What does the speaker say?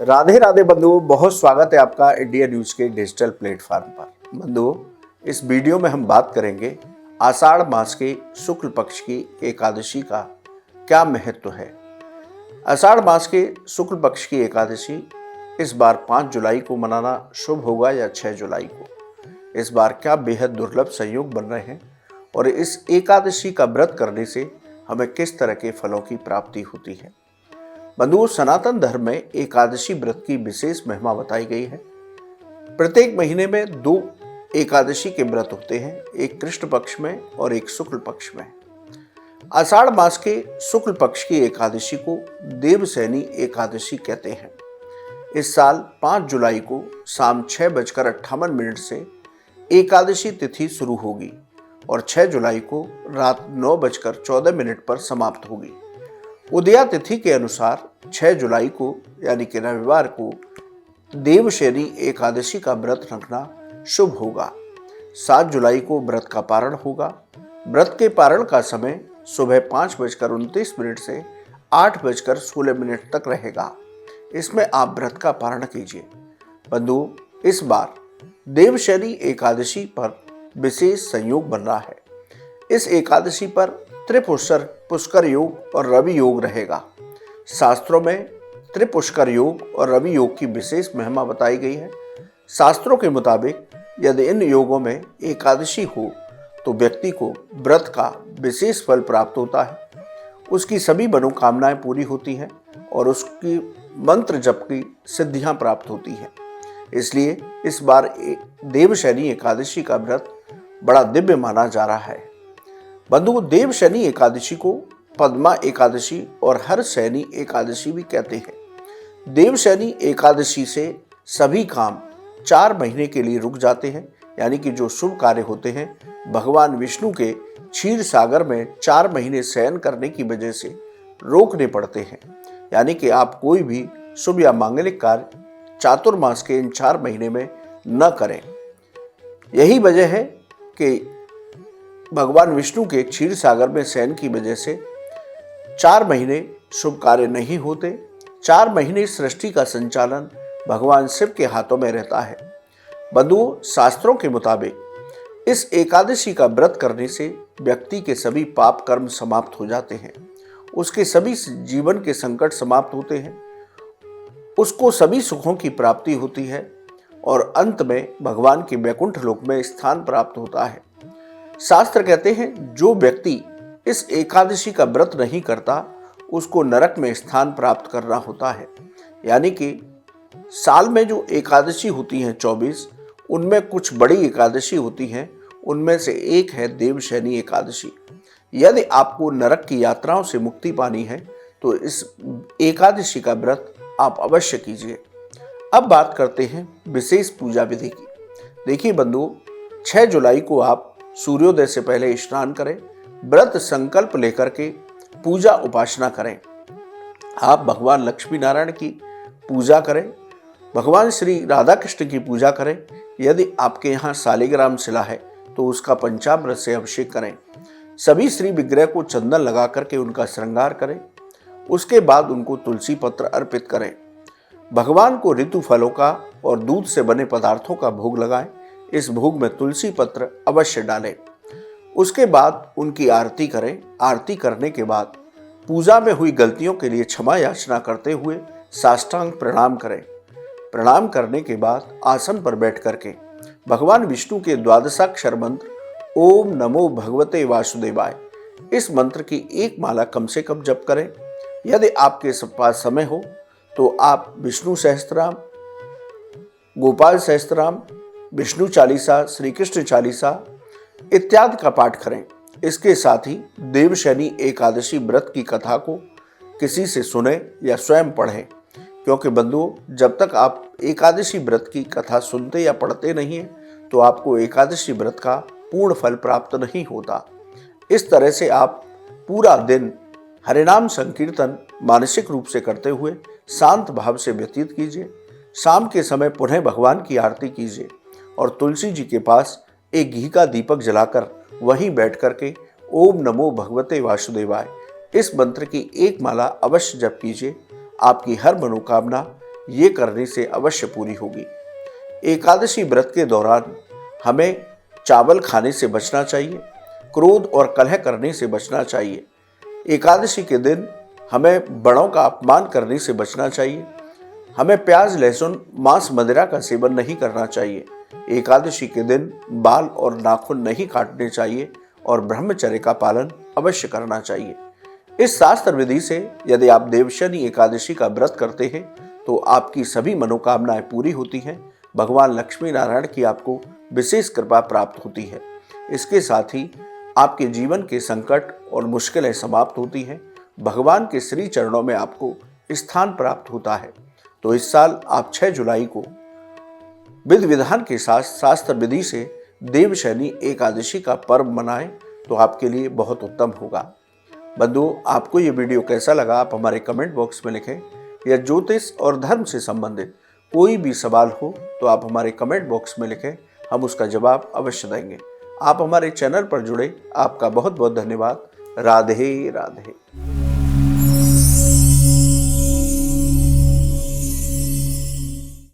राधे राधे बंधुओं, बहुत स्वागत है आपका इंडिया न्यूज के डिजिटल प्लेटफॉर्म पर। बंधुओं, इस वीडियो में हम बात करेंगे आषाढ़ मास के शुक्ल पक्ष की एकादशी का क्या महत्व है। आषाढ़ मास के शुक्ल पक्ष की एकादशी इस बार 5 जुलाई को मनाना शुभ होगा या 6 जुलाई को। इस बार क्या बेहद दुर्लभ संयोग बन रहे हैं और इस एकादशी का व्रत करने से हमें किस तरह के फलों की प्राप्ति होती है। बंधुओं, सनातन धर्म में एकादशी व्रत की विशेष महिमा बताई गई है। प्रत्येक महीने में 2 एकादशी के व्रत होते हैं, एक कृष्ण पक्ष में और एक शुक्ल पक्ष में। आषाढ़ मास के शुक्ल पक्ष की एकादशी को देवशयनी एकादशी कहते हैं। इस साल 5 जुलाई को शाम 6:58 से एकादशी तिथि शुरू होगी और 6 जुलाई को रात 9:14 पर समाप्त होगी। उदया तिथि के अनुसार 6 जुलाई को यानी कि रविवार को देवशयनी एकादशी का व्रत रखना शुभ होगा। 7 जुलाई को व्रत का पारण होगा। व्रत के पारण का समय सुबह 5:29 से 8:16 तक रहेगा। इसमें आप व्रत का पारण कीजिए। बंधुओं, इस बार देवशयनी एकादशी पर विशेष संयोग बन रहा है। इस एकादशी पर त्रिपुष्कर योग और रवि योग रहेगा। शास्त्रों में त्रिपुष्कर योग और रवि योग की विशेष महिमा बताई गई है। शास्त्रों के मुताबिक यदि इन योगों में एकादशी हो तो व्यक्ति को व्रत का विशेष फल प्राप्त होता है, उसकी सभी मनोकामनाएं पूरी होती हैं और उसकी मंत्र जप की सिद्धियां प्राप्त होती हैं। इसलिए इस बार देवशयनी एकादशी का व्रत बड़ा दिव्य माना जा रहा है। बंधुओं, देवशयनी एकादशी को पद्मा एकादशी और हरशयनी एकादशी भी कहते हैं। देवशयनी एकादशी से सभी काम 4 महीने के लिए रुक जाते हैं, यानी कि जो शुभ कार्य होते हैं भगवान विष्णु के क्षीर सागर में 4 महीने शयन करने की वजह से रोकने पड़ते हैं। यानी कि आप कोई भी शुभ या मांगलिक कार्य चातुर्मास के इन 4 महीने में न करें। यही वजह है कि भगवान विष्णु के क्षीर सागर में शयन की वजह से 4 महीने शुभ कार्य नहीं होते। 4 महीने सृष्टि का संचालन भगवान शिव के हाथों में रहता है। बंधुओं, शास्त्रों के मुताबिक इस एकादशी का व्रत करने से व्यक्ति के सभी पाप कर्म समाप्त हो जाते हैं, उसके सभी जीवन के संकट समाप्त होते हैं, उसको सभी सुखों की प्राप्ति होती है और अंत में भगवान के वैकुंठ लोक में स्थान प्राप्त होता है। शास्त्र कहते हैं जो व्यक्ति इस एकादशी का व्रत नहीं करता उसको नरक में स्थान प्राप्त करना होता है। यानी कि साल में जो एकादशी होती हैं 24, उनमें कुछ बड़ी एकादशी होती हैं, उनमें से एक है देवशयनी एकादशी। यदि आपको नरक की यात्राओं से मुक्ति पानी है तो इस एकादशी का व्रत आप अवश्य कीजिए। अब बात करते हैं विशेष पूजा विधि की। देखिए बंधुओं, 6 जुलाई को आप सूर्योदय से पहले स्नान करें, व्रत संकल्प लेकर के पूजा उपासना करें। आप भगवान लक्ष्मी नारायण की पूजा करें, भगवान श्री राधा कृष्ण की पूजा करें। यदि आपके यहाँ शालिग्राम शिला है तो उसका पंचामृत से अभिषेक करें। सभी श्री विग्रह को चंदन लगा करके उनका श्रृंगार करें। उसके बाद उनको तुलसी पत्र अर्पित करें। भगवान को ऋतु फलों का और दूध से बने पदार्थों का भोग लगाएं। इस भोग में तुलसी पत्र अवश्य डालें। उसके बाद उनकी आरती करें। आरती करने के बाद पूजा में हुई गलतियों के लिए क्षमा याचना करते हुए साष्टांग प्रणाम करें। प्रणाम करने के बाद आसन पर बैठ करके भगवान विष्णु के 12 मंत्र ओम नमो भगवते वासुदेवाय, इस मंत्र की 1 माला कम से कम जप करें। यदि आपके पास समय हो तो आप विष्णु सहस्त्रनाम, गोपाल सहस्त्रनाम, विष्णु चालीसा, श्री कृष्ण चालीसा इत्यादि का पाठ करें। इसके साथ ही देवशयनी एकादशी व्रत की कथा को किसी से सुने या स्वयं पढ़ें, क्योंकि बंधुओं, जब तक आप एकादशी व्रत की कथा सुनते या पढ़ते नहीं हैं तो आपको एकादशी व्रत का पूर्ण फल प्राप्त नहीं होता। इस तरह से आप पूरा दिन हरिनाम संकीर्तन मानसिक रूप से करते हुए शांत भाव से व्यतीत कीजिए। शाम के समय पुनः भगवान की आरती कीजिए और तुलसी जी के पास एक घी का दीपक जलाकर वहीं बैठ करके ओम नमो भगवते वासुदेवाय इस मंत्र की 1 माला अवश्य जप कीजिए। आपकी हर मनोकामना ये करने से अवश्य पूरी होगी। एकादशी व्रत के दौरान हमें चावल खाने से बचना चाहिए, क्रोध और कलह करने से बचना चाहिए। एकादशी के दिन हमें बड़ों का अपमान करने से बचना चाहिए। हमें प्याज, लहसुन, मांस, मदिरा का सेवन नहीं करना चाहिए। एकादशी के दिन बाल और नाखून नहीं काटने चाहिए और ब्रह्मचर्य का पालन अवश्य करना चाहिए। इस शास्त्र विधि से यदि आप देवशनि एकादशी का व्रत करते हैं तो आपकी सभी मनोकामनाएं पूरी होती हैं। भगवान लक्ष्मी नारायण की आपको विशेष कृपा प्राप्त होती है। इसके साथ ही आपके जीवन के संकट और मुश्किलें समाप्त होती हैं। भगवान के श्री चरणों में आपको स्थान प्राप्त होता है। तो इस साल आप 6 जुलाई को विधि विधान के साथ शास्त्र विधि से देवशनि एकादशी का पर्व मनाएं तो आपके लिए बहुत उत्तम होगा। बंधुओं, आपको ये वीडियो कैसा लगा आप हमारे कमेंट बॉक्स में लिखें। या ज्योतिष और धर्म से संबंधित कोई भी सवाल हो तो आप हमारे कमेंट बॉक्स में लिखें, हम उसका जवाब अवश्य देंगे। आप हमारे चैनल पर जुड़े, आपका बहुत बहुत धन्यवाद। राधे राधे।